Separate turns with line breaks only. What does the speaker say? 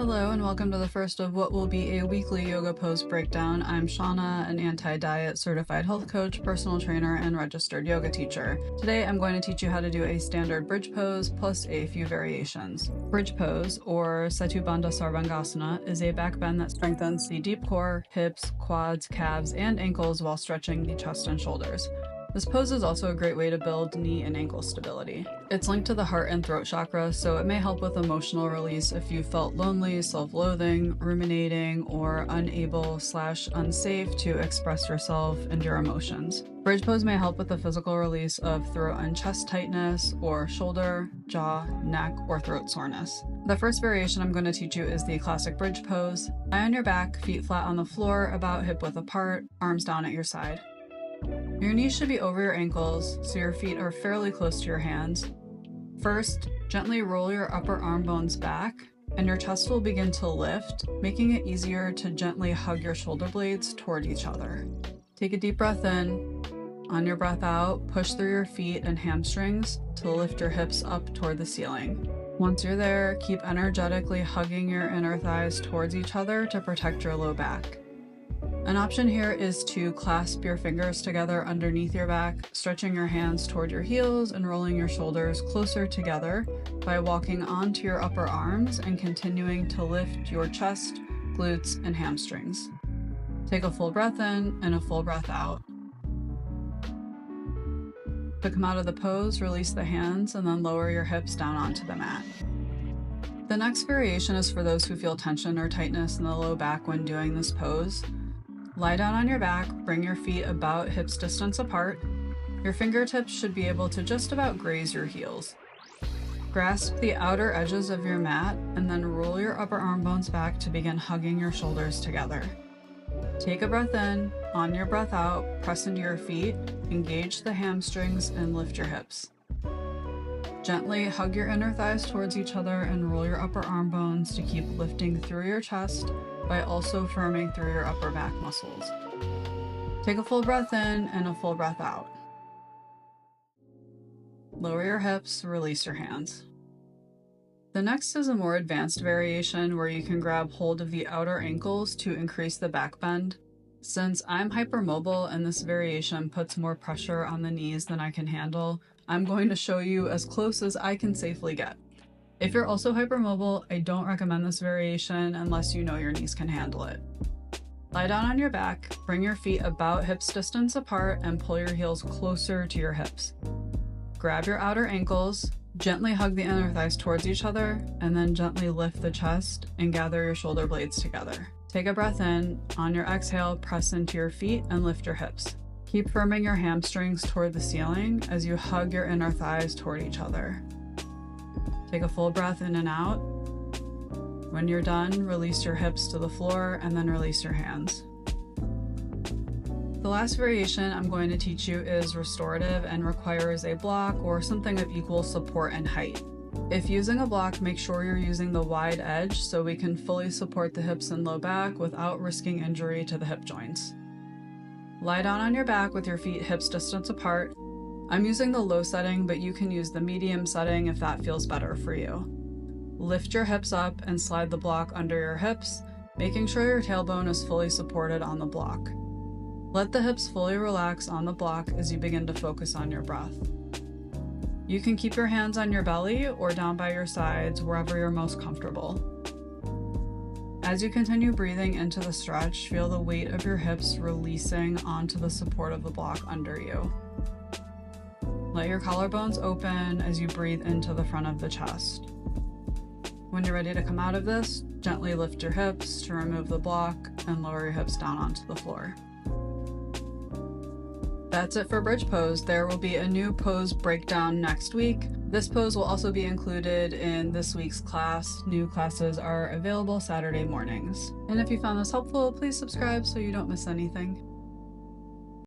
Hello and welcome to the first of what will be a weekly yoga pose breakdown. I'm Shauna, an anti-diet certified health coach, personal trainer, and registered yoga teacher. Today I'm going to teach you how to do a standard bridge pose plus a few variations. Bridge pose, or Setu Bandha Sarvangasana, is a back bend that strengthens the deep core, hips, quads, calves, and ankles while stretching the chest and shoulders. This pose is also a great way to build knee and ankle stability. It's linked to the heart and throat chakra, so it may help with emotional release if you felt lonely, self-loathing, ruminating, or unable/unsafe to express yourself and your emotions. Bridge pose may help with the physical release of throat and chest tightness, or shoulder, jaw, neck, or throat soreness. The first variation I'm going to teach you is the classic bridge pose. Lie on your back, feet flat on the floor, about hip width apart, arms down at your side. Your knees should be over your ankles, so your feet are fairly close to your hands. First, gently roll your upper arm bones back, and your chest will begin to lift, making it easier to gently hug your shoulder blades toward each other. Take a deep breath in. On your breath out, push through your feet and hamstrings to lift your hips up toward the ceiling. Once you're there, keep energetically hugging your inner thighs towards each other to protect your low back. An option here is to clasp your fingers together underneath your back, stretching your hands toward your heels and rolling your shoulders closer together by walking onto your upper arms and continuing to lift your chest, glutes, and hamstrings. Take a full breath in and a full breath out. To come out of the pose, release the hands and then lower your hips down onto the mat. The next variation is for those who feel tension or tightness in the low back when doing this pose. Lie down on your back, bring your feet about hips distance apart. Your fingertips should be able to just about graze your heels. Grasp the outer edges of your mat and then roll your upper arm bones back to begin hugging your shoulders together. Take a breath in. On your breath out, press into your feet, engage the hamstrings, and lift your hips. Gently hug your inner thighs towards each other and roll your upper arm bones to keep lifting through your chest by also firming through your upper back muscles. Take a full breath in and a full breath out. Lower your hips, release your hands. The next is a more advanced variation where you can grab hold of the outer ankles to increase the back bend. Since I'm hypermobile and this variation puts more pressure on the knees than I can handle, I'm going to show you as close as I can safely get. If you're also hypermobile, I don't recommend this variation unless you know your knees can handle it. Lie down on your back, bring your feet about hips distance apart and pull your heels closer to your hips. Grab your outer ankles, gently hug the inner thighs towards each other, and then gently lift the chest and gather your shoulder blades together. Take a breath in. On your exhale, press into your feet and lift your hips. Keep firming your hamstrings toward the ceiling as you hug your inner thighs toward each other. Take a full breath in and out. When you're done, release your hips to the floor and then release your hands. The last variation I'm going to teach you is restorative and requires a block or something of equal support and height. If using a block, make sure you're using the wide edge so we can fully support the hips and low back without risking injury to the hip joints. Lie down on your back with your feet hips distance apart. I'm using the low setting, but you can use the medium setting if that feels better for you. Lift your hips up and slide the block under your hips, making sure your tailbone is fully supported on the block. Let the hips fully relax on the block as you begin to focus on your breath. You can keep your hands on your belly or down by your sides, wherever you're most comfortable. As you continue breathing into the stretch, feel the weight of your hips releasing onto the support of the block under you. Let your collarbones open as you breathe into the front of the chest. When you're ready to come out of this, gently lift your hips to remove the block and lower your hips down onto the floor. That's it for bridge pose. There will be a new pose breakdown next week. This pose will also be included in this week's class. New classes are available Saturday mornings. And if you found this helpful, please subscribe so you don't miss anything.